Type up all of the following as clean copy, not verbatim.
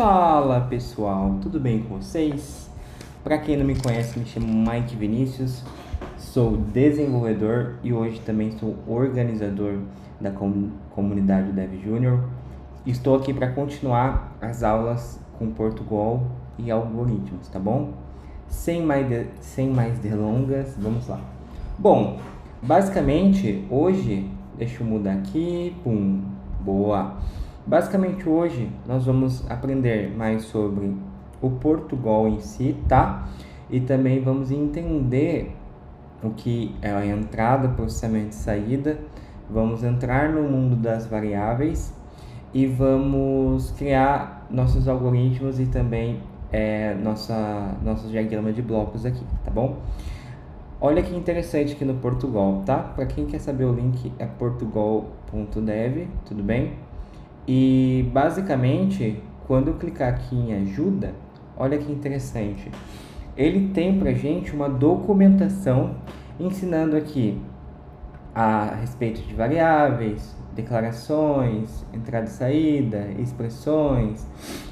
Fala pessoal, tudo bem com vocês? Para quem não me conhece, me chamo Mike Vinícius, sou desenvolvedor e hoje também sou organizador da comunidade Dev Júnior. Estou aqui para continuar as aulas com Portugal e algoritmos, tá bom? Sem mais delongas, vamos lá. Bom, basicamente hoje, deixa eu mudar aqui, boa. Basicamente hoje nós vamos aprender mais sobre o Portugal em si, tá? E também vamos entender o que é a entrada, processamento e saída. Vamos entrar no mundo das variáveis e vamos criar nossos algoritmos e também nosso diagrama de blocos aqui, tá bom? Olha que interessante aqui no Portugal, tá? Para quem quer saber, o link é portugal.dev, tudo bem? E basicamente, quando eu clicar aqui em ajuda, olha que interessante. Ele tem pra gente uma documentação ensinando aqui a respeito de variáveis, declarações, entrada e saída, expressões,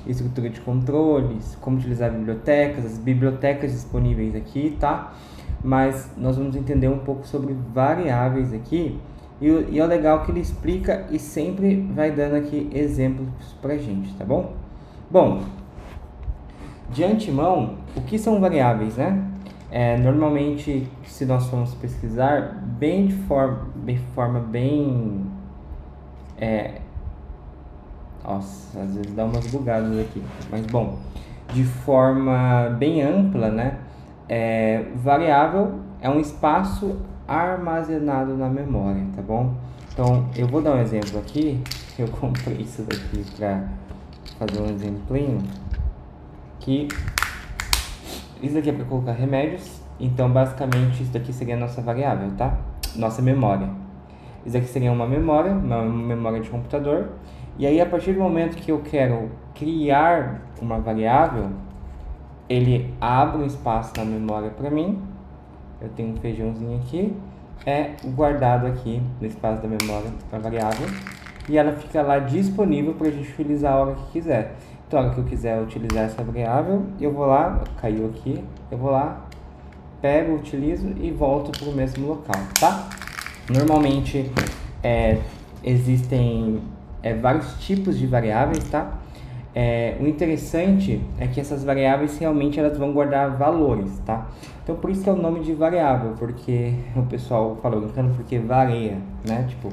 estrutura de controles, como utilizar bibliotecas, as bibliotecas disponíveis aqui, tá? Mas nós vamos entender um pouco sobre variáveis aqui. E é legal que ele explica e sempre vai dando aqui exemplos pra gente, tá bom? Bom, de antemão, o que são variáveis, né? Normalmente, se nós formos pesquisar, de forma bem... Nossa, às vezes dá umas bugadas aqui, mas bom, de forma bem ampla, né? Variável é um espaço armazenado na memória, tá bom? Então, eu vou dar um exemplo aqui. Eu comprei isso daqui para fazer um exemplinho. Isso daqui é para colocar remédios. Então, basicamente, isso daqui seria a nossa variável, tá? Nossa memória. Isso aqui seria uma memória de computador. E aí, a partir do momento que eu quero criar uma variável, ele abre um espaço na memória para mim. Eu tenho um feijãozinho aqui, guardado aqui no espaço da memória para variável, e ela fica lá disponível para a gente utilizar a hora que quiser. Então, a hora que eu quiser utilizar essa variável, eu vou lá, caiu aqui, eu vou lá, pego, utilizo e volto para o mesmo local, tá? Normalmente, existem vários tipos de variáveis, tá? O interessante é que essas variáveis realmente elas vão guardar valores, tá? Então por isso que é o nome de variável, porque o pessoal fala brincando porque varia, né? Tipo,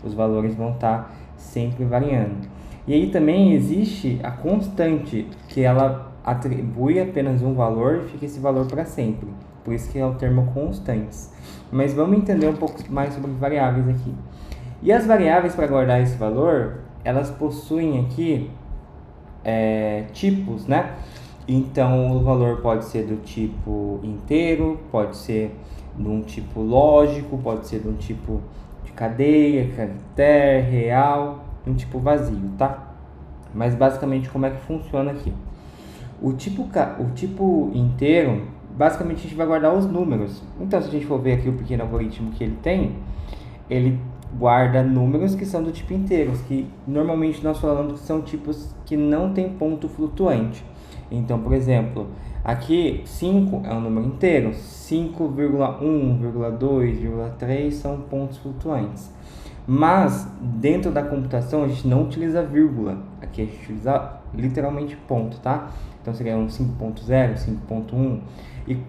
os valores vão estar sempre variando. E aí também existe a constante, que ela atribui apenas um valor e fica esse valor para sempre. Por isso que é o termo constantes. Mas vamos entender um pouco mais sobre variáveis aqui. E as variáveis, para guardar esse valor, elas possuem aqui tipos, né? Então o valor pode ser do tipo inteiro, pode ser de um tipo lógico, pode ser de um tipo de cadeia, caractere, real, de um tipo vazio, tá? Mas basicamente como é que funciona aqui? O tipo inteiro, basicamente a gente vai guardar os números. Então se a gente for ver aqui o pequeno algoritmo que ele tem, ele guarda números que são do tipo inteiro, que normalmente nós falamos que são tipos que não tem ponto flutuante. Então, por exemplo, aqui 5 é um número inteiro, 5,1, 3 são pontos flutuantes. Mas dentro da computação a gente não utiliza vírgula, aqui a gente utiliza literalmente ponto, tá? Então seria um 5.0, 5.1.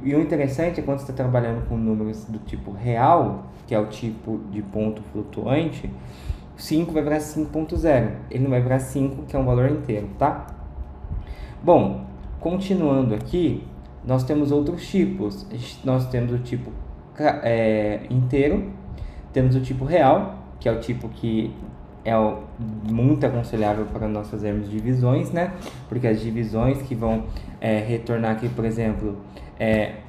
E o interessante é quando você está trabalhando com números do tipo real, que é o tipo de ponto flutuante, 5 vai virar 5.0, ele não vai virar 5, que é um valor inteiro, tá? Bom, continuando aqui, nós temos outros tipos. Nós temos o tipo inteiro, temos o tipo real, que é o tipo que é muito aconselhável para nós fazermos divisões, né? Porque as divisões que vão retornar aqui, por exemplo,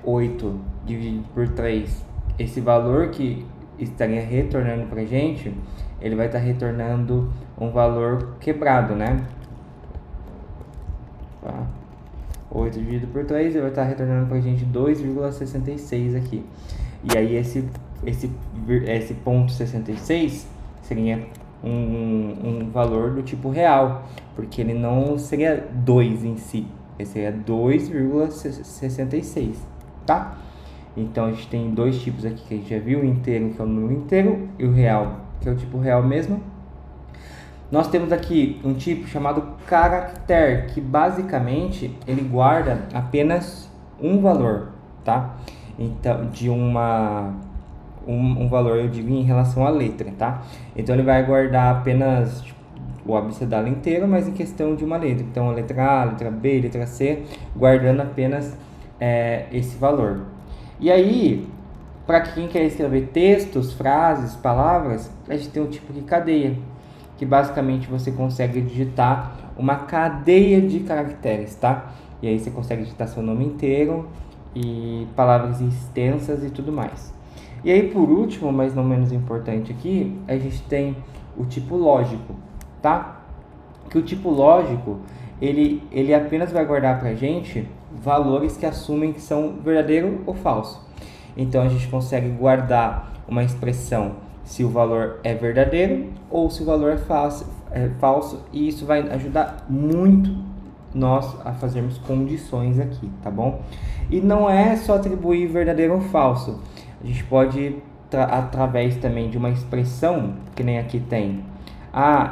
8 dividido por 3, esse valor que estaria retornando para a gente, ele vai estar retornando um valor quebrado, né? 8 dividido por 3, ele vai estar retornando para a gente 2,66 aqui. E aí esse ponto 66 seria um valor do tipo real, porque ele não seria 2 em si, ele seria 2,66, tá? Então a gente tem dois tipos aqui que a gente já viu, o inteiro, que é o número inteiro, e o real, que é o tipo real mesmo. Nós temos aqui um tipo chamado caractere, que basicamente ele guarda apenas um valor, tá? Então, de um valor, eu digo, em relação à letra, tá? Então ele vai guardar apenas tipo, o abecedário inteiro, mas em questão de uma letra. Então a letra A, a letra B, a letra C, guardando apenas esse valor. E aí, para quem quer escrever textos, frases, palavras, a gente tem um tipo de cadeia, que basicamente você consegue digitar uma cadeia de caracteres, tá? E aí você consegue digitar seu nome inteiro e palavras extensas e tudo mais. E aí, por último, mas não menos importante aqui, a gente tem o tipo lógico, tá? Que o tipo lógico, ele apenas vai guardar pra gente valores que assumem que são verdadeiro ou falso. Então, a gente consegue guardar uma expressão se o valor é verdadeiro ou se o valor é falso, e isso vai ajudar muito nós a fazermos condições aqui, tá bom? E não é só atribuir verdadeiro ou falso, a gente pode, através também de uma expressão, que nem aqui tem,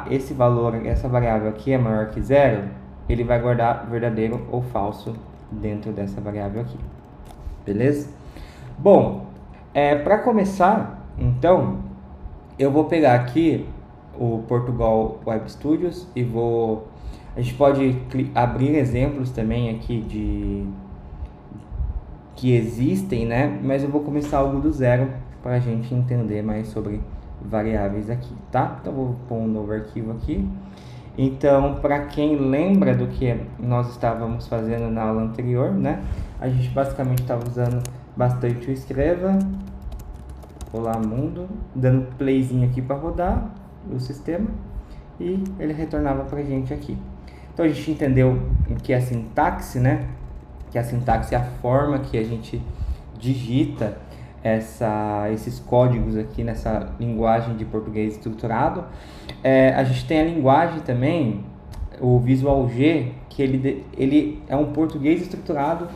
esse valor, essa variável aqui é maior que zero, ele vai guardar verdadeiro ou falso dentro dessa variável aqui, beleza? Bom, para começar, então, eu vou pegar aqui o Portugal Web Studios e a gente pode abrir exemplos também aqui que existem, né? Mas eu vou começar algo do zero para a gente entender mais sobre variáveis aqui, tá? Então, vou pôr um novo arquivo aqui. Então, para quem lembra do que nós estávamos fazendo na aula anterior, né? A gente basicamente estava usando bastante o Escreva. Olá mundo, dando playzinho aqui para rodar o sistema e ele retornava para a gente aqui. Então a gente entendeu o que é a sintaxe, né? Que a sintaxe é a forma que a gente digita esses códigos aqui nessa linguagem de português estruturado. A gente tem a linguagem também, o Visual G, que ele é um português estruturado,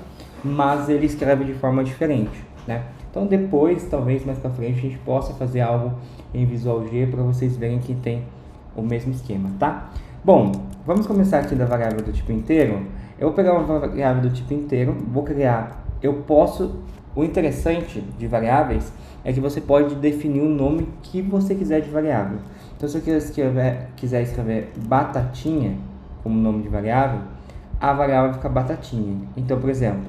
mas ele escreve de forma diferente, né? Então depois, talvez mais para frente, a gente possa fazer algo em Visual G para vocês verem que tem o mesmo esquema, tá? Bom, vamos começar aqui da variável do tipo inteiro. Eu vou pegar uma variável do tipo inteiro, vou criar, o interessante de variáveis é que você pode definir o nome que você quiser de variável. Então se eu quiser escrever batatinha como nome de variável, a variável fica batatinha. Então, por exemplo,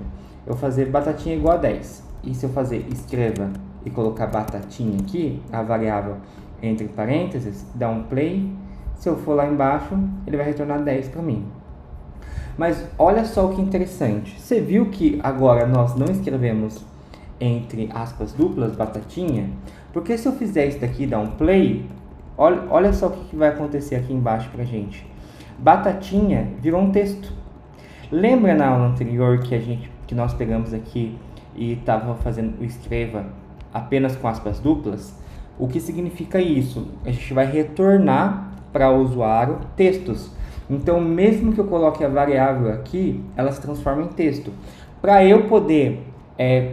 eu vou fazer batatinha igual a 10. E se eu fazer escreva e colocar batatinha aqui, a variável entre parênteses, dá um play, se eu for lá embaixo, ele vai retornar 10 para mim. Mas olha só o que interessante. Você viu que agora nós não escrevemos entre aspas duplas batatinha? Porque se eu fizer isso daqui e dar um play, olha só o que vai acontecer aqui embaixo pra gente. Batatinha virou um texto. Lembra na aula anterior que nós pegamos aqui e estava fazendo o escreva apenas com aspas duplas? O que significa isso? A gente vai retornar para o usuário textos. Então, mesmo que eu coloque a variável aqui, ela se transforma em texto. Para eu poder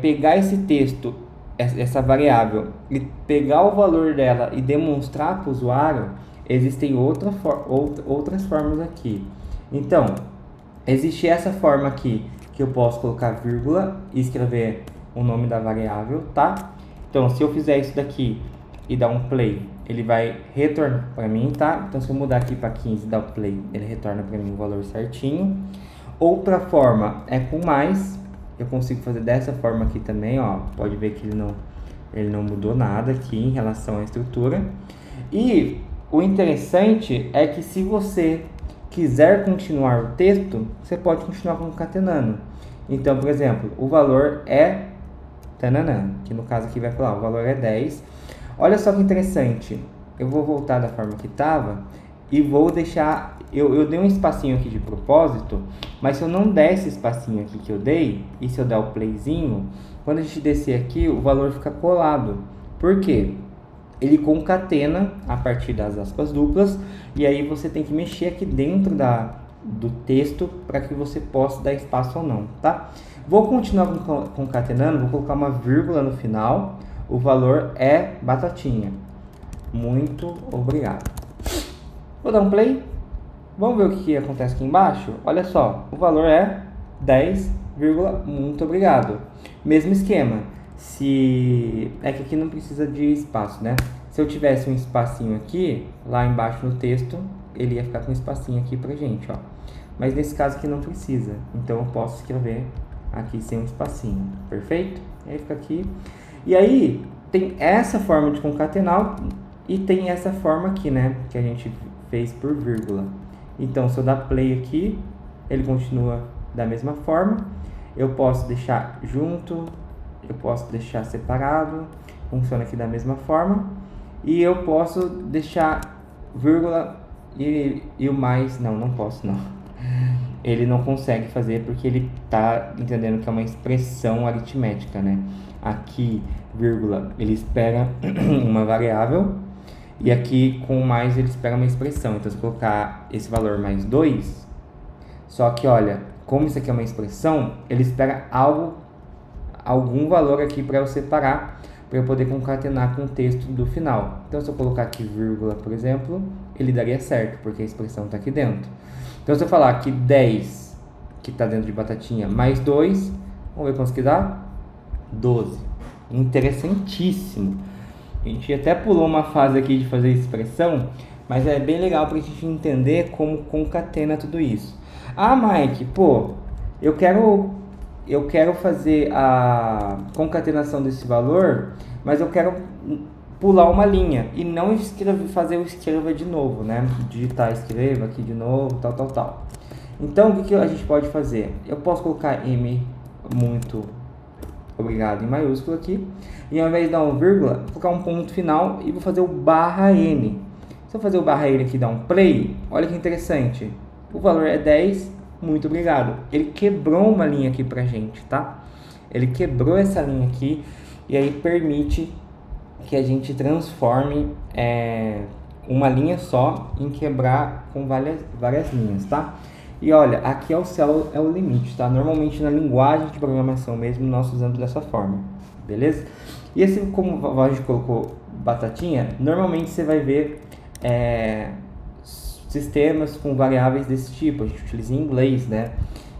pegar esse texto, essa variável, e pegar o valor dela e demonstrar para o usuário, existem outras formas aqui. Então, existe essa forma aqui, que eu posso colocar vírgula e escrever o nome da variável, tá? Então, se eu fizer isso daqui e dar um play, ele vai retornar para mim, tá? Então, se eu mudar aqui para 15 e dar o play, ele retorna para mim o valor certinho. Outra forma é com mais. Eu consigo fazer dessa forma aqui também, ó. Pode ver que ele não mudou nada aqui em relação à estrutura. E o interessante é que se você quiser continuar o texto, você pode continuar concatenando. Então, por exemplo, o valor é tananã, que no caso aqui vai falar, o valor é 10. Olha só que interessante. Eu vou voltar da forma que estava e vou deixar... Eu dei um espacinho aqui de propósito, mas se eu não der esse espacinho aqui que eu dei, e se eu der o playzinho, quando a gente descer aqui, o valor fica colado. Por quê? ele concatena a partir das aspas duplas, e aí você tem que mexer aqui dentro do texto para que você possa dar espaço ou não, tá? Vou continuar concatenando, vou colocar uma vírgula no final, o valor é batatinha. Muito obrigado. Vou dar um play. Vamos ver o que acontece aqui embaixo? Olha só, o valor é 10, muito obrigado. Mesmo esquema. É que aqui não precisa de espaço, né? Se eu tivesse um espacinho aqui, lá embaixo no texto, ele ia ficar com um espacinho aqui pra gente, ó. Mas nesse caso aqui não precisa. Então eu posso escrever aqui sem um espacinho. Perfeito? Aí fica aqui. E aí, tem essa forma de concatenar e tem essa forma aqui, né? Que a gente fez por vírgula. Então, se eu dar play aqui, ele continua da mesma forma. Eu posso deixar junto, eu posso deixar separado, funciona aqui da mesma forma. E eu posso deixar vírgula e o mais, não posso não. Ele não consegue fazer porque ele tá entendendo que é uma expressão aritmética, né? Aqui, vírgula, ele espera uma variável. E aqui, com mais, ele espera uma expressão. Então, se eu colocar esse valor mais 2, só que, olha, como isso aqui é uma expressão, ele espera algum valor aqui para eu separar, para eu poder concatenar com o texto do final. Então, se eu colocar aqui vírgula, por exemplo, ele daria certo, porque a expressão está aqui dentro. Então, se eu falar que 10, que está dentro de batatinha, mais 2, vamos ver quanto que dá? 12. Interessantíssimo. A gente até pulou uma fase aqui de fazer expressão, mas é bem legal para a gente entender como concatena tudo isso. Ah, Mike, pô, eu quero fazer a concatenação desse valor, mas eu quero pular uma linha e não fazer o escreva de novo, né? Digitar escreva aqui de novo, tal. Então, o que a gente pode fazer? Eu posso colocar M muito obrigado em maiúsculo aqui, e ao invés de dar um vírgula, vou colocar um ponto final e vou fazer o barra N. Se eu fazer o barra N aqui e dar um play, olha que interessante, o valor é 10, muito obrigado. Ele quebrou uma linha aqui pra gente, tá? Ele quebrou essa linha aqui, e aí permite que a gente transforme uma linha só em quebrar com várias linhas, tá? E olha, aqui é o céu, é o limite, tá? Normalmente na linguagem de programação mesmo, nós usamos dessa forma, beleza? E assim como a gente colocou batatinha, normalmente você vai ver sistemas com variáveis desse tipo, a gente utiliza em inglês, né?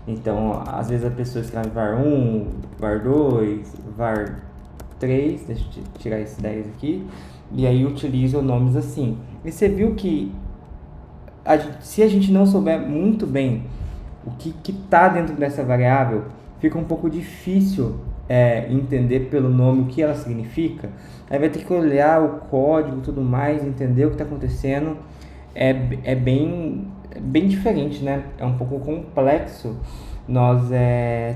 Então, às vezes a pessoa escreve var1, var2, var3, deixa eu tirar esse 10 aqui, e aí utiliza nomes assim. E você viu que se a gente não souber muito bem o que está dentro dessa variável, fica um pouco difícil entender pelo nome o que ela significa. Aí vai ter que olhar o código e tudo mais, entender o que está acontecendo. É bem diferente, né? É um pouco complexo nós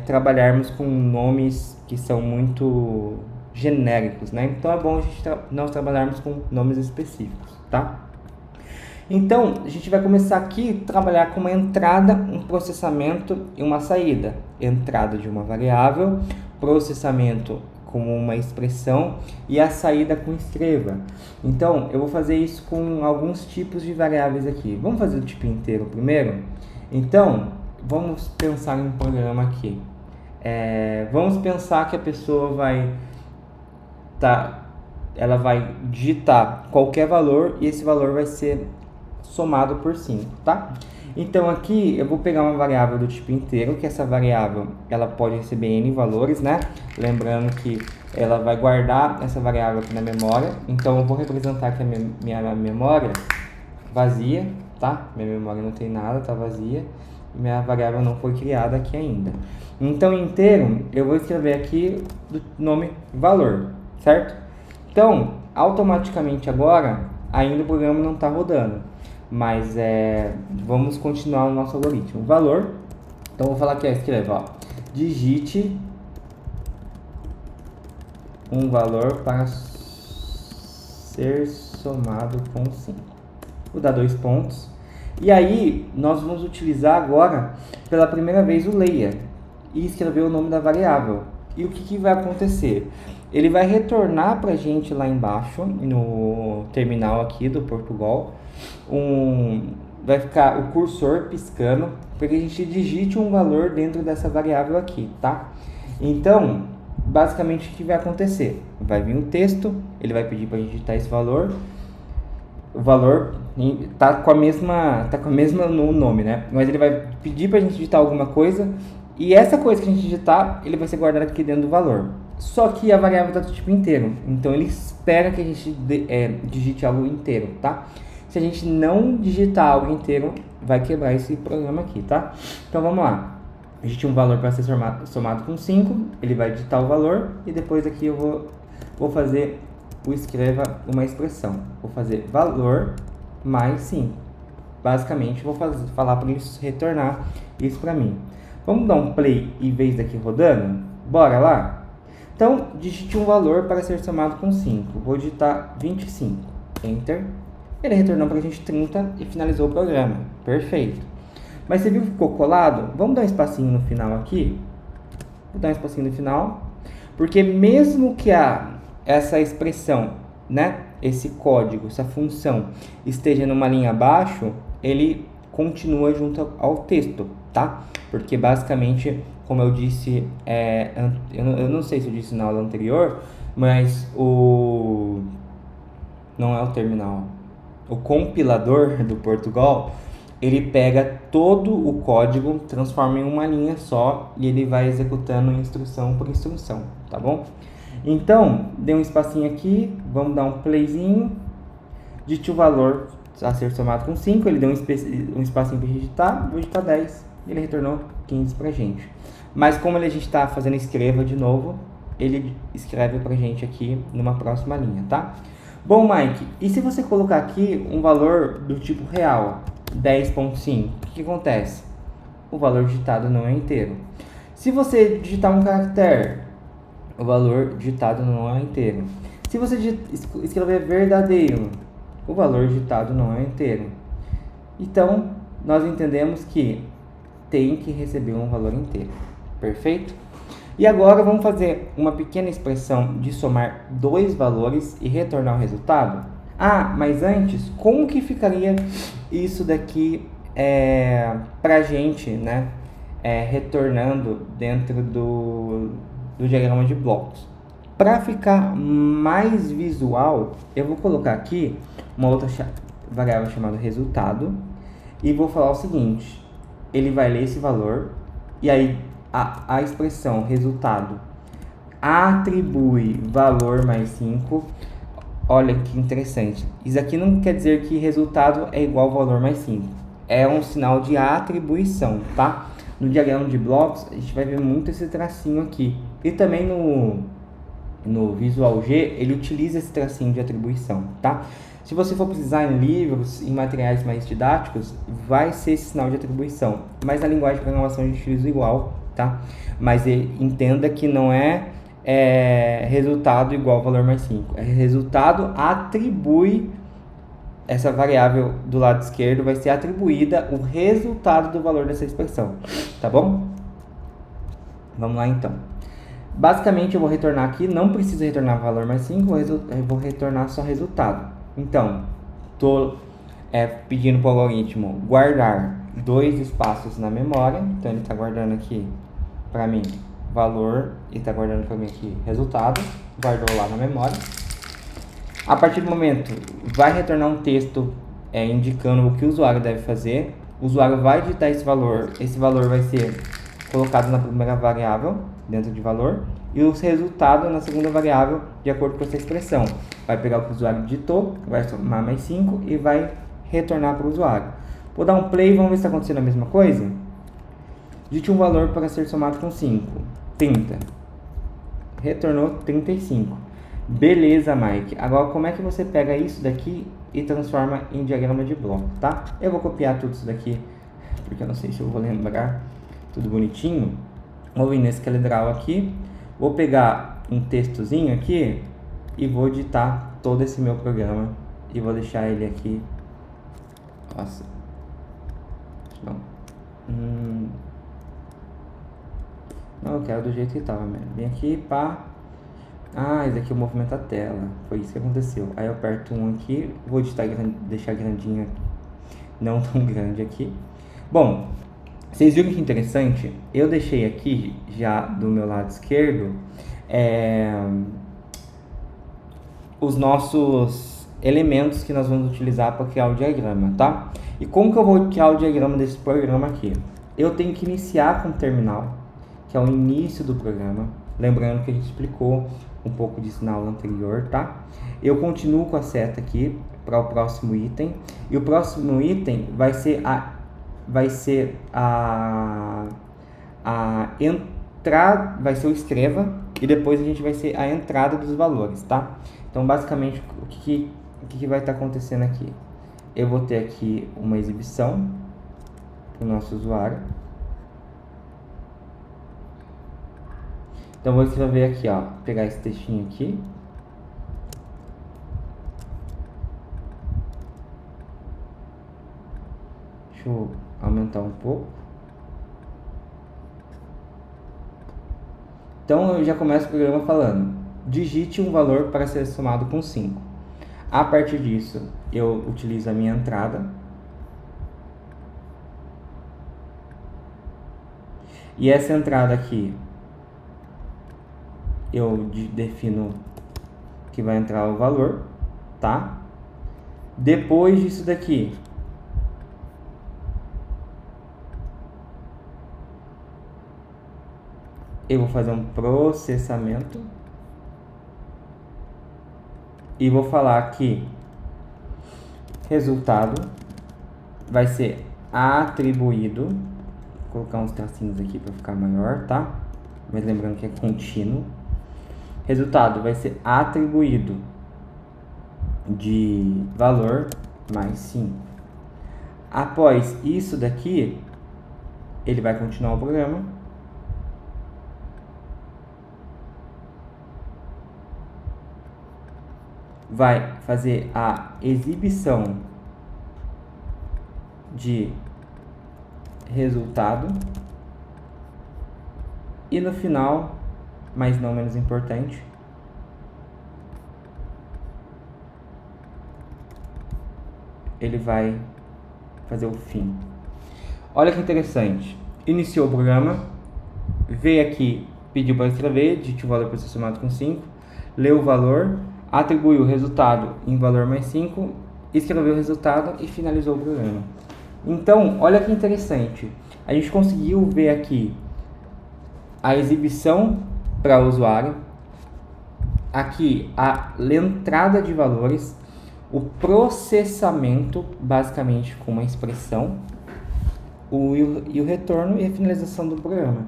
trabalharmos com nomes que são muito genéricos, né? Então é bom nós trabalharmos com nomes específicos, tá? Então, a gente vai começar aqui a trabalhar com uma entrada, um processamento e uma saída. Entrada de uma variável, processamento como uma expressão e a saída com escreva. Então, eu vou fazer isso com alguns tipos de variáveis aqui. Vamos fazer o tipo inteiro primeiro? Então, vamos pensar em um programa aqui. Vamos pensar que a pessoa ela vai digitar qualquer valor e esse valor vai ser somado por 5, tá? Então aqui eu vou pegar uma variável do tipo inteiro, que essa variável ela pode receber n valores, né? Lembrando que ela vai guardar essa variável aqui na memória, então eu vou representar aqui a minha memória vazia, tá? Minha memória não tem nada, tá vazia, minha variável não foi criada aqui ainda. Então inteiro eu vou escrever aqui do nome valor, certo? Então automaticamente agora ainda o programa não está rodando. Mas vamos continuar o nosso algoritmo. Valor, então vou falar aqui, escreva, ó, digite um valor para ser somado com 5. Vou dar 2 pontos. E aí, nós vamos utilizar agora, pela primeira vez, o layer e escrever o nome da variável. E o que vai acontecer? Ele vai retornar para a gente lá embaixo, no terminal aqui do Portugal, vai ficar o cursor piscando para que a gente digite um valor dentro dessa variável aqui, tá? Então, basicamente o que vai acontecer? Vai vir um texto, ele vai pedir para a gente digitar esse valor. O valor tá com a mesma no nome, né? Mas ele vai pedir para a gente digitar alguma coisa e essa coisa que a gente digitar, ele vai ser guardado aqui dentro do valor. Só que a variável está do tipo inteiro, então ele espera que a gente digite algo inteiro, tá? Se a gente não digitar algo inteiro, vai quebrar esse programa aqui, tá? Então vamos lá. Digite um valor para ser somado com 5, ele vai digitar o valor e depois aqui eu vou fazer escreva uma expressão. Vou fazer valor mais 5. Basicamente, vou falar para ele retornar isso para mim. Vamos dar um play e ver isso daqui rodando? Bora lá? Então, digite um valor para ser somado com 5. Vou digitar 25. Enter. Ele retornou para a gente 30 e finalizou o programa. Perfeito. Mas você viu que ficou colado? Vamos dar um espacinho no final aqui? Vou dar um espacinho no final. Porque mesmo que essa expressão, né, esse código, essa função esteja numa linha abaixo, ele continua junto ao texto, tá? Porque basicamente, como eu disse, eu não sei se eu disse na aula anterior, mas não é o terminal, o compilador do Portugal, ele pega todo o código, transforma em uma linha só e ele vai executando instrução por instrução, tá bom? Então, dê um espacinho aqui, vamos dar um playzinho, digite o valor a ser somado com 5, ele deu um espacinho para digitar, vou digitar 10, e ele retornou 15 pra gente. Mas como a gente está fazendo escreva de novo, ele escreve pra gente aqui numa próxima linha, tá? Bom, Mike, e se você colocar aqui um valor do tipo real, 10.5, o que acontece? O valor digitado não é inteiro. Se você digitar um caractere, o valor digitado não é inteiro. Se você escrever verdadeiro, o valor digitado não é inteiro. Então, nós entendemos que tem que receber um valor inteiro. Perfeito? E agora vamos fazer uma pequena expressão de somar dois valores e retornar o resultado? Ah, mas antes, como que ficaria isso daqui pra gente, né? Retornando dentro do diagrama de blocos. Para ficar mais visual, eu vou colocar aqui uma outra variável chamada resultado e vou falar o seguinte: ele vai ler esse valor e aí a expressão resultado atribui valor mais 5. Olha que interessante. Isso aqui não quer dizer que resultado é igual valor mais 5. É um sinal de atribuição, tá? No diagrama de blocos, a gente vai ver muito esse tracinho aqui. E também no Visual G, ele utiliza esse tracinho de atribuição, tá? Se você for precisar em livros, em materiais mais didáticos, vai ser esse sinal de atribuição. Mas na linguagem de programação a gente utiliza igual, tá? Mas entenda que não é resultado igual valor mais 5. Resultado atribui essa variável do lado esquerdo, vai ser atribuída o resultado do valor dessa expressão, tá bom? Vamos lá então. Basicamente eu vou retornar aqui, não preciso retornar valor mais 5, eu vou retornar só resultado. Então, estou pedindo para o algoritmo guardar 2 espaços na memória, então ele está guardando aqui para mim valor e está guardando para mim aqui resultado, guardou lá na memória. A partir do momento, vai retornar um texto indicando o que o usuário deve fazer. O usuário vai digitar esse valor vai ser colocado na primeira variável, dentro de valor, e o resultado na segunda variável, de acordo com essa expressão. Vai pegar o que o usuário digitou, vai somar mais 5 e vai retornar para o usuário. Vou dar um play e vamos ver se está acontecendo a mesma coisa. Digite um valor para ser somado com 5, 30. Retornou 35. Beleza, Mike. Agora, como é que você pega isso daqui e transforma em diagrama de bloco, tá? Eu vou copiar tudo isso daqui, porque eu não sei se eu vou lembrar tudo bonitinho. Vou vir nesse CalDraw aqui, vou pegar um textozinho aqui e vou editar todo esse meu programa e vou deixar ele aqui. Nossa. Eu quero do jeito que estava mesmo. Vem aqui, pá. Ah, esse aqui é o movimento da tela. Foi isso que aconteceu. Aí eu aperto um aqui. Vou deixar grandinho, não tão grande aqui. Bom, vocês viram que interessante? Eu deixei aqui, já do meu lado esquerdo, os nossos elementos que nós vamos utilizar para criar o diagrama, tá? E como que eu vou criar o diagrama desse programa aqui? Eu tenho que iniciar com o terminal, que é o início do programa. Lembrando que a gente explicou um pouco disso na aula anterior, tá? Eu continuo com a seta aqui para o próximo item. E o próximo item vai ser a entrada, vai ser o escreva, e depois a gente vai ser a entrada dos valores, tá? Então, basicamente, o que vai estar acontecendo aqui? Eu vou ter aqui uma exibição para o nosso usuário. Então, vou escrever aqui, ó, pegar esse textinho aqui. Deixa eu aumentar um pouco. Então, eu já começo o programa falando: digite um valor para ser somado com 5. A partir disso, eu utilizo a minha entrada. E essa entrada aqui, eu defino que vai entrar o valor, tá? Depois disso daqui, eu vou fazer um processamento e vou falar que resultado vai ser atribuído. Vou colocar uns tracinhos aqui para ficar maior, tá? Mas lembrando que é contínuo. Resultado vai ser atribuído de valor mais 5. Após isso daqui, ele vai continuar o programa. Vai fazer a exibição de resultado. E no final, mas não menos importante, ele vai fazer o fim. Olha que interessante. Iniciou o programa, veio aqui, pediu para escrever, digite o valor para ser somado com 5, leu o valor, atribuiu o resultado em valor mais 5, escreveu o resultado e finalizou o programa. Então, olha que interessante. A gente conseguiu ver aqui a exibição para o usuário, aqui a entrada de valores, o processamento, basicamente com uma expressão, e o retorno e a finalização do programa.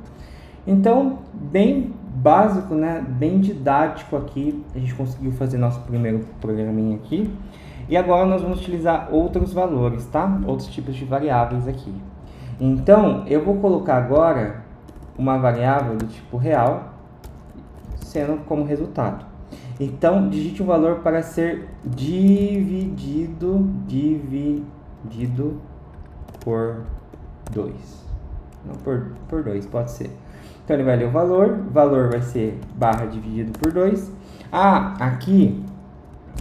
Então, bem básico, né? Bem didático aqui, a gente conseguiu fazer nosso primeiro programinha aqui. E agora nós vamos utilizar outros valores, tá? Outros tipos de variáveis aqui. Então, eu vou colocar agora uma variável do tipo real, sendo como resultado. Então, digite um valor para ser dividido por 2. Não, por 2, pode ser. Então, ele vai ler o valor vai ser barra dividido por 2. Ah, aqui,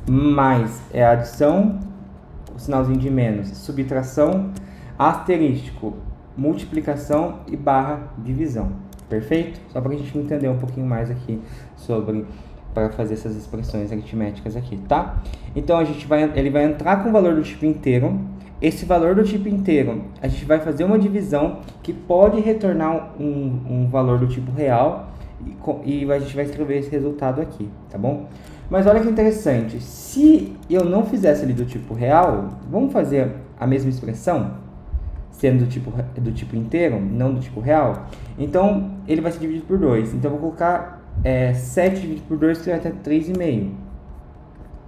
mais é adição, o sinalzinho de menos, subtração, asterístico, multiplicação e barra divisão. Perfeito? Só para a gente entender um pouquinho mais aqui sobre, para fazer essas expressões aritméticas aqui, tá? Então, ele vai entrar com o valor do tipo inteiro. Esse valor do tipo inteiro, a gente vai fazer uma divisão que pode retornar um valor do tipo real e a gente vai escrever esse resultado aqui, tá bom? Mas olha que interessante, se eu não fizesse ali do tipo real, vamos fazer a mesma expressão, sendo do tipo inteiro, não do tipo real, então ele vai ser dividido por 2. Então eu vou colocar 7 dividido por 2, que vai ter 3,5.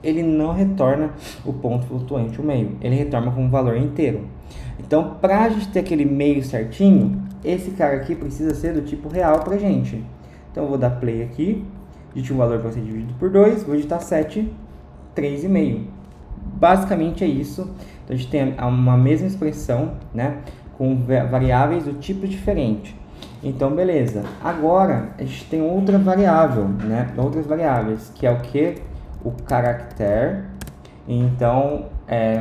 Ele não retorna o ponto flutuante, o meio. Ele retorna com um valor inteiro. Então, para a gente ter aquele meio certinho, esse cara aqui precisa ser do tipo real pra gente. Então, eu vou dar play aqui. Digite um valor para ser dividido por 2. Vou digitar 7, 3,5. Basicamente é isso. Então, a gente tem uma mesma expressão, né, com variáveis do tipo diferente. Então, beleza. Agora, a gente tem outra variável, né? Outras variáveis, que é o que? O caractere. Então,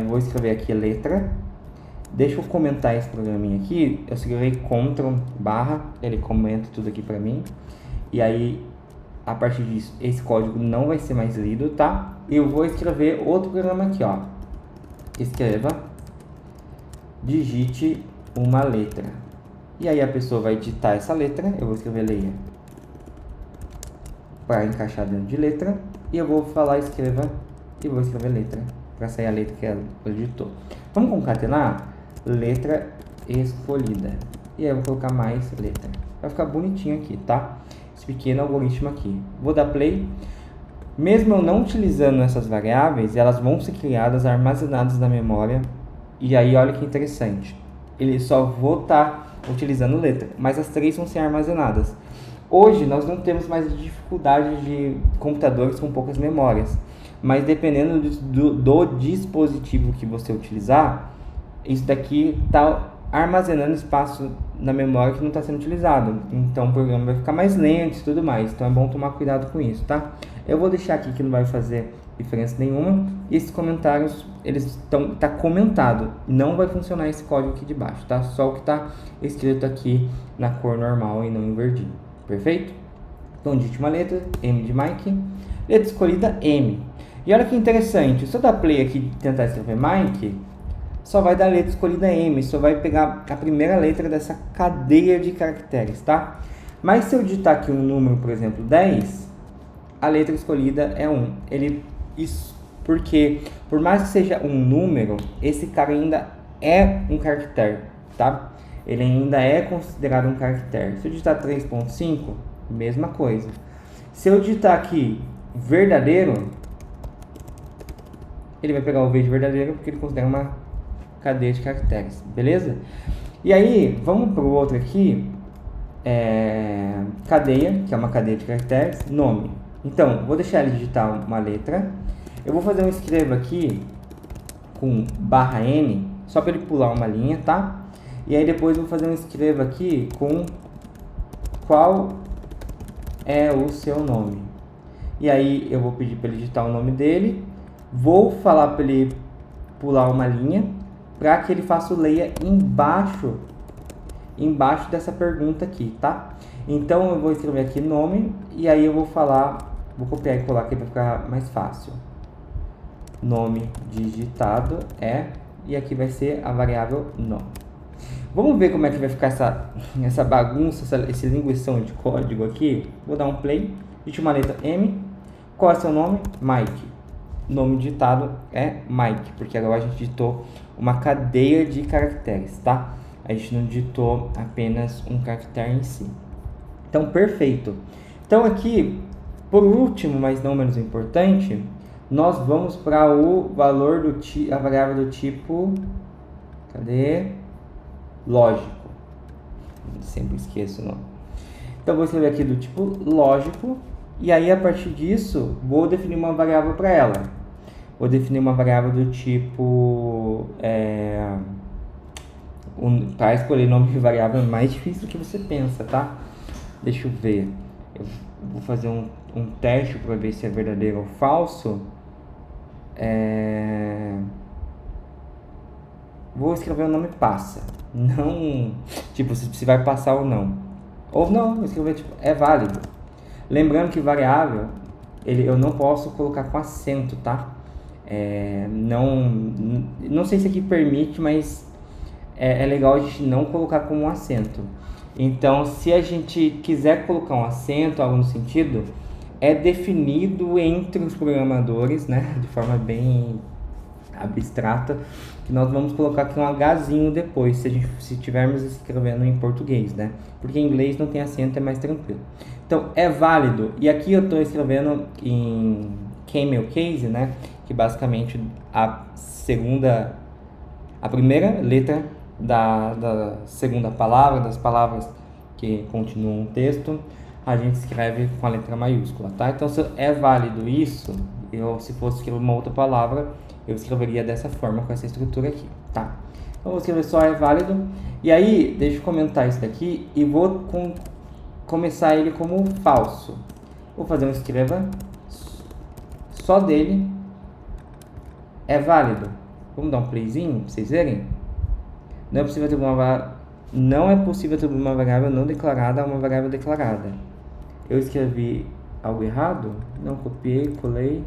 vou escrever aqui letra. Deixa eu comentar esse programinha aqui. Eu escrevi Ctrl barra, ele comenta tudo aqui pra mim. E aí, a partir disso, esse código não vai ser mais lido, tá? E eu vou escrever outro programa aqui, ó. Escreva, digite uma letra. E aí a pessoa vai digitar essa letra, eu vou escrever leia para encaixar dentro de letra. E eu vou falar escreva e vou escrever letra, para sair a letra que ela digitou. Vamos concatenar letra escolhida. E aí eu vou colocar mais letra. Vai ficar bonitinho aqui, tá? Esse pequeno algoritmo aqui. Vou dar play. Mesmo eu não utilizando essas variáveis, elas vão ser criadas, armazenadas na memória. E aí, olha que interessante. Ele só vou estar utilizando letra, mas as três vão ser armazenadas. Hoje, nós não temos mais dificuldade de computadores com poucas memórias. Mas dependendo do dispositivo que você utilizar, isso daqui está armazenando espaço na memória que não está sendo utilizado. Então o programa vai ficar mais lento e tudo mais. Então é bom tomar cuidado com isso, tá? Eu vou deixar aqui que não vai fazer diferença nenhuma. E esses comentários, tá comentado. Não vai funcionar esse código aqui de baixo, tá? Só o que está escrito aqui na cor normal e não em verdinho. Perfeito? Então digite uma letra, M de Mike. Letra escolhida, M. E olha que interessante, se eu dar play aqui e tentar escrever Mike, só vai dar a letra escolhida M, só vai pegar a primeira letra dessa cadeia de caracteres, tá? Mas se eu digitar aqui um número, por exemplo, 10, a letra escolhida é 1. Isso porque, por mais que seja um número, esse cara ainda é um caractere, tá? Ele ainda é considerado um caractere. Se eu digitar 3.5, mesma coisa. Se eu digitar aqui verdadeiro, ele vai pegar o V de verdadeiro porque ele considera uma cadeia de caracteres, beleza? E aí, vamos para o outro aqui, cadeia, que é uma cadeia de caracteres, nome. Então, vou deixar ele digitar uma letra, eu vou fazer um escreva aqui com barra N, só para ele pular uma linha, tá? E aí depois eu vou fazer um escreva aqui com qual é o seu nome. E aí eu vou pedir para ele digitar o nome dele, vou falar para ele pular uma linha, para que ele faça o leia embaixo dessa pergunta aqui, tá? Então eu vou escrever aqui nome e aí eu vou copiar e colar aqui para ficar mais fácil. Nome digitado e aqui vai ser a variável nome. Vamos ver como é que vai ficar essa bagunça, esse linguição de código aqui. Vou dar um play, digite uma letra M. Qual é o seu nome? Mike. Nome digitado é Mike, porque agora a gente digitou uma cadeia de caracteres, tá? A gente não digitou apenas um caractere em si. Então, perfeito. Então, aqui, por último, mas não menos importante, nós vamos para o valor a variável do tipo, cadê? Lógico. Sempre esqueço o nome. Então, vou escrever aqui do tipo lógico, e aí, a partir disso, vou definir uma variável para ela. Vou definir uma variável do tipo, para escolher nome de variável é mais difícil do que você pensa, tá? Deixa eu ver. Eu vou fazer um teste para ver se é verdadeiro ou falso. Vou escrever o nome passa. Não, tipo, se vai passar ou não. Ou não, vou escrever tipo, é válido. Lembrando que variável, eu não posso colocar com acento, tá? Não sei se aqui permite, mas é legal a gente não colocar como um acento. Então, se a gente quiser colocar um acento, algo no sentido, é definido entre os programadores, né, de forma bem abstrata, que nós vamos colocar aqui um Hzinho depois, se estivermos escrevendo em português, né? Porque em inglês não tem acento, é mais tranquilo. Então, é válido. E aqui eu estou escrevendo em camel case, né? Que basicamente a primeira letra da segunda palavra, das palavras que continuam o texto, a gente escreve com a letra maiúscula, tá? Então, se é válido isso, se fosse escrever uma outra palavra, eu escreveria dessa forma, com essa estrutura aqui, tá? Então, vou escrever só é válido. E aí, deixa eu comentar isso daqui e vou começar ele como falso. Vou fazer um escreva só dele é válido. Vamos dar um playzinho pra vocês verem? Não é possível atribuir uma variável não declarada a uma variável declarada. Eu escrevi algo errado? Não, copiei, colei.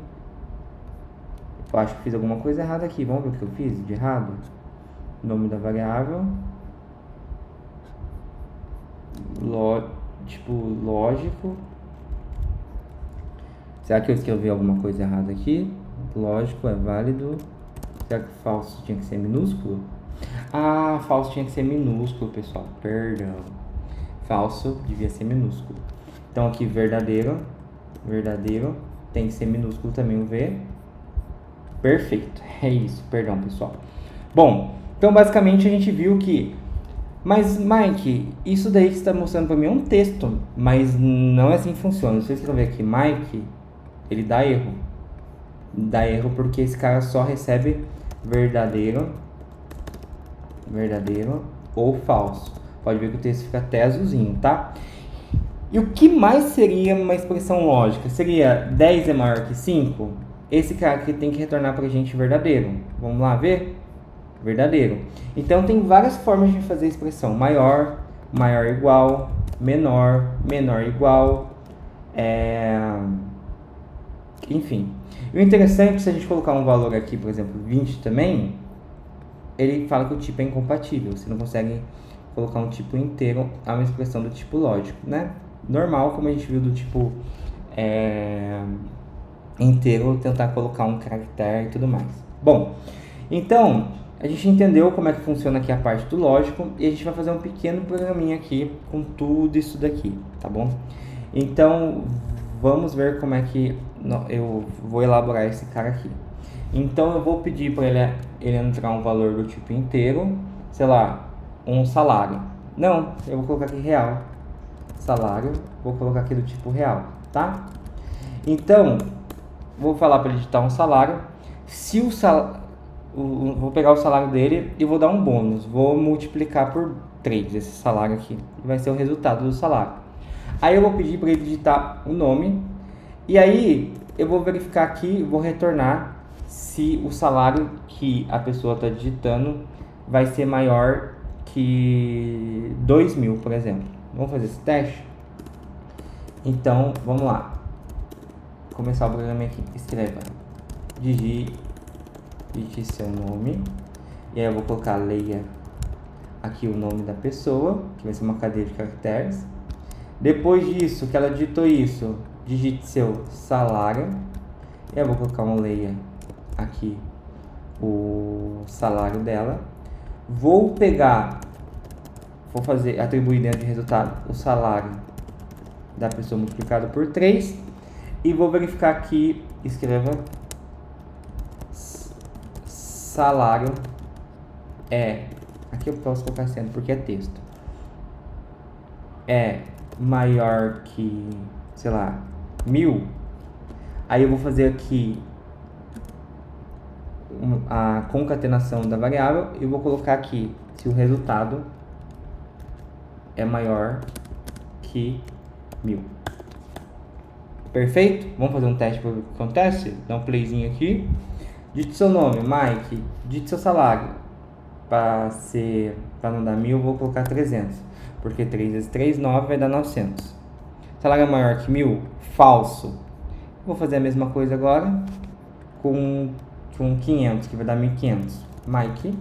Eu acho que fiz alguma coisa errada aqui. Vamos ver o que eu fiz de errado? Nome da variável. Tipo, lógico. Será que eu escrevi alguma coisa errada aqui? Lógico, é válido. Será que falso tinha que ser minúsculo? Ah, falso tinha que ser minúsculo, pessoal. Perdão. Falso devia ser minúsculo. Então aqui verdadeiro tem que ser minúsculo também o V. Perfeito. É isso, perdão, pessoal. Bom, então basicamente a gente viu que... Mas, Mike, isso daí que você está mostrando para mim é um texto, mas não é assim que funciona. Se eu escrever aqui Mike, ele dá erro. Dá erro porque esse cara só recebe verdadeiro ou falso. Pode ver que o texto fica até azulzinho, tá? E o que mais seria uma expressão lógica? Seria 10 é maior que 5? Esse cara aqui tem que retornar pra gente verdadeiro. Vamos lá ver? Verdadeiro. Então tem várias formas de fazer a expressão. Maior, maior igual, menor, menor igual, enfim. E o interessante é que se a gente colocar um valor aqui, por exemplo, 20 também, ele fala que o tipo é incompatível. Você não consegue colocar um tipo inteiro a uma expressão do tipo lógico, né? Normal, como a gente viu do tipo inteiro, tentar colocar um caractere e tudo mais. Bom, então a gente entendeu como é que funciona aqui a parte do lógico e a gente vai fazer um pequeno programinha aqui com tudo isso daqui, tá bom? Então vamos ver como é que eu vou elaborar esse cara aqui. Então eu vou pedir para ele entrar um valor do tipo inteiro, sei lá, um salário. Não, eu vou colocar aqui real. Salário, vou colocar aqui do tipo real, tá? Então, vou falar para ele digitar um salário. Se o salário, vou pegar o salário dele e vou dar um bônus. Vou multiplicar por 3 esse salário aqui. Vai ser o resultado do salário. Aí eu vou pedir para ele digitar o nome. E aí eu vou verificar aqui, vou retornar se o salário que a pessoa está digitando vai ser maior que 2.000, por exemplo. Vamos fazer esse teste? Então, vamos lá. Vou começar o programa aqui. Escreva. Digite seu nome. E aí eu vou colocar, leia aqui o nome da pessoa, que vai ser uma cadeia de caracteres. Depois disso, que ela digitou isso, digite seu salário. E aí eu vou colocar um leia aqui o salário dela. Vou atribuir dentro de resultado o salário da pessoa multiplicado por 3 e vou verificar aqui, escreva salário aqui eu posso colocar acento porque é texto, é maior que, sei lá, 1.000. Aí eu vou fazer aqui a concatenação da variável e vou colocar aqui se o resultado é maior que 1.000. Perfeito? Vamos fazer um teste para ver o que acontece? Dá um playzinho aqui. Digite seu nome, Mike. Digite seu salário. Para não dar 1.000, eu vou colocar 300. Porque 3 vezes 3, 9 vai dar 900. Salário é maior que 1.000? Falso. Vou fazer a mesma coisa agora com 500, que vai dar 1.500. Mike,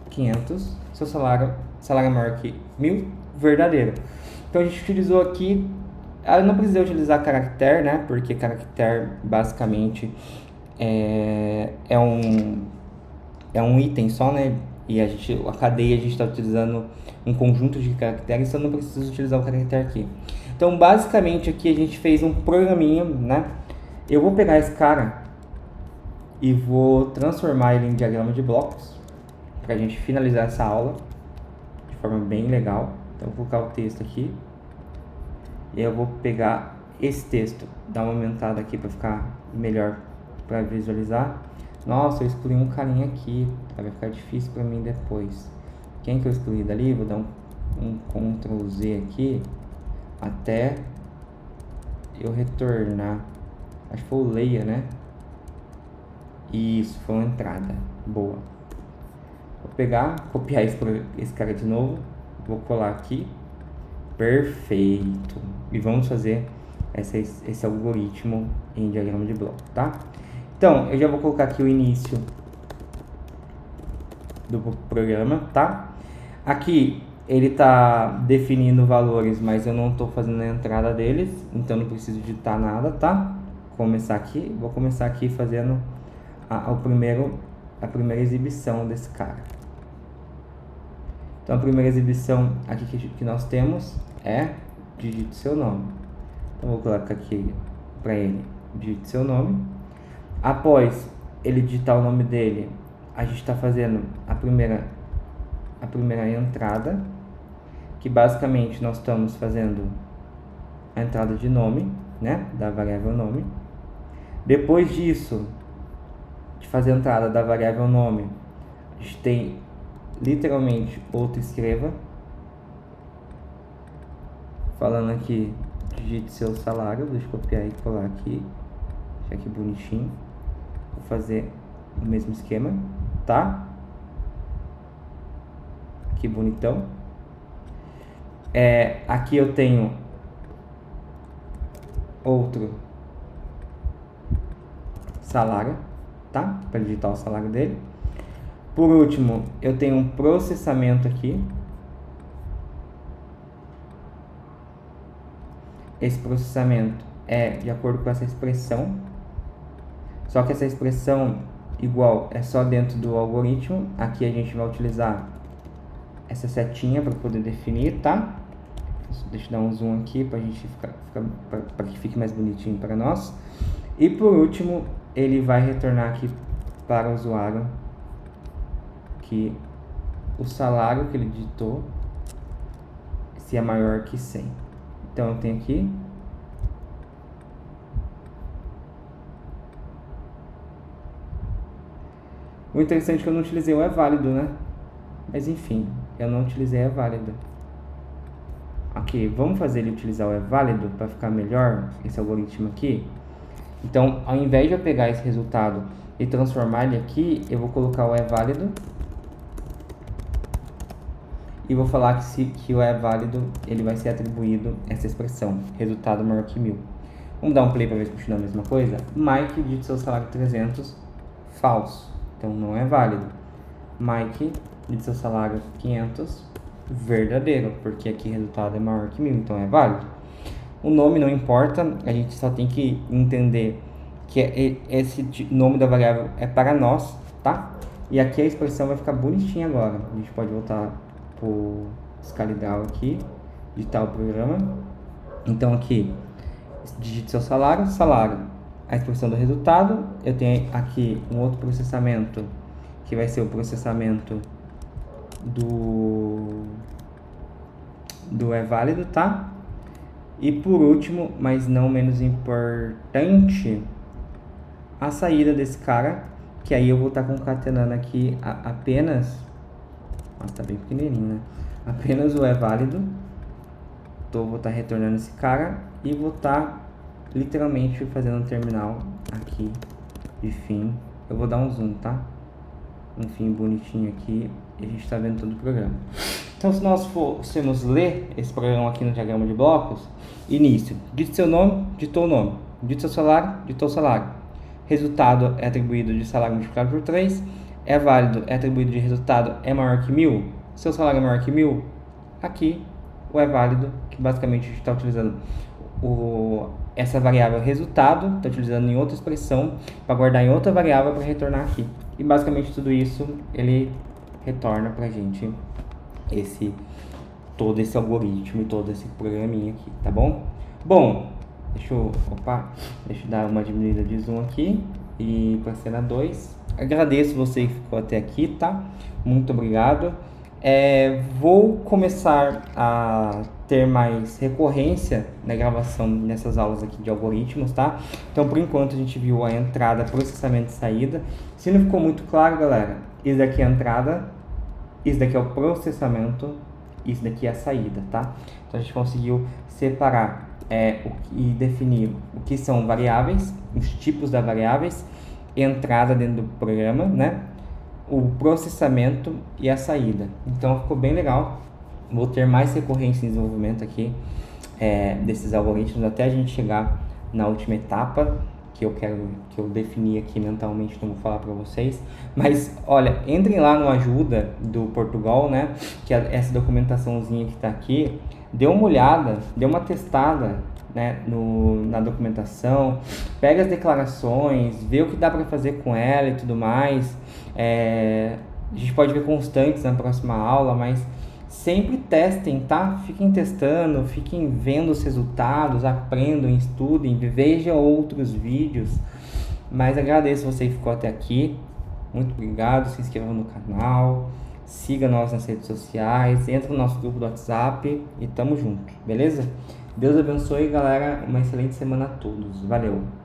500. Seu salário é maior que 1.000? Verdadeiro. Então a gente utilizou aqui, eu não precisei utilizar caractere, né? Porque caractere basicamente é um item só, né? E a cadeia a gente está utilizando um conjunto de caracteres, então não precisa utilizar o caractere aqui. Então basicamente aqui a gente fez um programinha, né? Eu vou pegar esse cara e vou transformar ele em diagrama de blocos para a gente finalizar essa aula de forma bem legal. Então eu vou colocar o texto aqui e eu vou pegar esse texto, dar uma aumentada aqui para ficar melhor para visualizar. Nossa, eu excluí um carinha aqui, vai ficar difícil para mim depois. Quem que eu excluí dali? Vou dar um Ctrl Z aqui até eu retornar. Acho que foi o Leia, né? Isso, foi uma entrada. Boa. Vou pegar, copiar esse cara de novo. Vou colar aqui. Perfeito. E vamos fazer esse algoritmo em diagrama de bloco, tá? Então, eu já vou colocar aqui o início do programa, tá? Aqui ele está definindo valores, mas eu não estou fazendo a entrada deles, então não preciso digitar nada, tá? Vou começar aqui fazendo a primeira exibição desse cara. Então a primeira exibição aqui que nós temos é digite seu nome. Então vou colocar aqui para ele, digite seu nome. Após ele digitar o nome dele, a gente está fazendo a primeira entrada, que basicamente nós estamos fazendo a entrada de nome, né, da variável nome. Depois disso, de fazer a entrada da variável nome, a gente tem literalmente outro escreva, falando aqui, digite seu salário. Deixa eu copiar e colar aqui, deixa aqui bonitinho. Vou fazer o mesmo esquema, tá? Que bonitão. Aqui eu tenho outro salário, tá? Para digitar o salário dele. Por último, eu tenho um processamento aqui. Esse processamento é de acordo com essa expressão. Só que essa expressão igual é só dentro do algoritmo. Aqui a gente vai utilizar essa setinha para poder definir, tá? Deixa eu dar um zoom aqui para a gente para que fique mais bonitinho para nós. E por último, ele vai retornar aqui para o usuário que o salário que ele digitou se é maior que 100. Então eu tenho aqui o interessante é que eu não utilizei o é válido, né? Mas enfim, eu não utilizei é válido. Ok, vamos fazer ele utilizar o é válido para ficar melhor esse algoritmo aqui. Então, ao invés de eu pegar esse resultado e transformar ele aqui, eu vou colocar o é válido e vou falar que o é válido ele vai ser atribuído essa expressão, resultado maior que 1000. Vamos dar um play para ver se continua a mesma coisa. Mike digita seu salário 300, falso, então não é válido. Mike digita seu salário 500, verdadeiro, porque aqui o resultado é maior que 1000, então é válido. O nome não importa, a gente só tem que entender que esse nome da variável é para nós, tá? E aqui a expressão vai ficar bonitinha agora. A gente pode voltar pro Scalidal aqui, digitar o programa. Então aqui, digite seu salário, a expressão do resultado. Eu tenho aqui um outro processamento, que vai ser o processamento do é válido, tá? E por último, mas não menos importante, a saída desse cara, que aí eu vou estar concatenando aqui apenas, nossa, tá bem pequenininho, né? Apenas o é válido. Então vou estar retornando esse cara e vou estar literalmente fazendo um terminal aqui de fim. Eu vou dar um zoom, tá? Um fim bonitinho aqui e a gente está vendo todo o programa. Então, se nós fôssemos ler esse programa aqui no diagrama de blocos, início, digite seu nome, digitou o nome, digite seu salário, digitou o salário, resultado é atribuído de salário multiplicado por 3, é válido, é atribuído de resultado é maior que 1000, seu salário é maior que 1000, aqui o é válido, que basicamente a gente está utilizando essa variável resultado, está utilizando em outra expressão para guardar em outra variável para retornar aqui. E basicamente tudo isso ele retorna para a gente todo esse algoritmo e todo esse programinha aqui, tá bom? Bom, deixa eu dar uma diminuída de zoom aqui e para a cena 2. Agradeço você que ficou até aqui, tá? Muito obrigado. Vou começar a ter mais recorrência na gravação nessas aulas aqui de algoritmos, tá? Então, por enquanto, a gente viu a entrada, processamento e saída. Se não ficou muito claro, galera, isso aqui é a entrada, isso daqui é o processamento, isso daqui é a saída, tá? Então a gente conseguiu separar e definir o que são variáveis, os tipos das variáveis, entrada dentro do programa, né? O processamento e a saída. Então ficou bem legal. Vou ter mais recorrência em desenvolvimento aqui desses algoritmos até a gente chegar na última etapa que eu defini aqui mentalmente, não vou falar para vocês. Mas olha, entrem lá no Ajuda do Portugal, né? Que é essa documentaçãozinha que está aqui. Dê uma olhada, dê uma testada, né, na documentação, pega as declarações, vê o que dá para fazer com ela e tudo mais. A gente pode ver constantes na próxima aula, mas sempre testem, tá? Fiquem testando, fiquem vendo os resultados, aprendam, estudem, vejam outros vídeos. Mas agradeço você que ficou até aqui. Muito obrigado, se inscreva no canal, siga nós nas redes sociais, entra no nosso grupo do WhatsApp e tamo junto, beleza? Deus abençoe, galera. Uma excelente semana a todos. Valeu!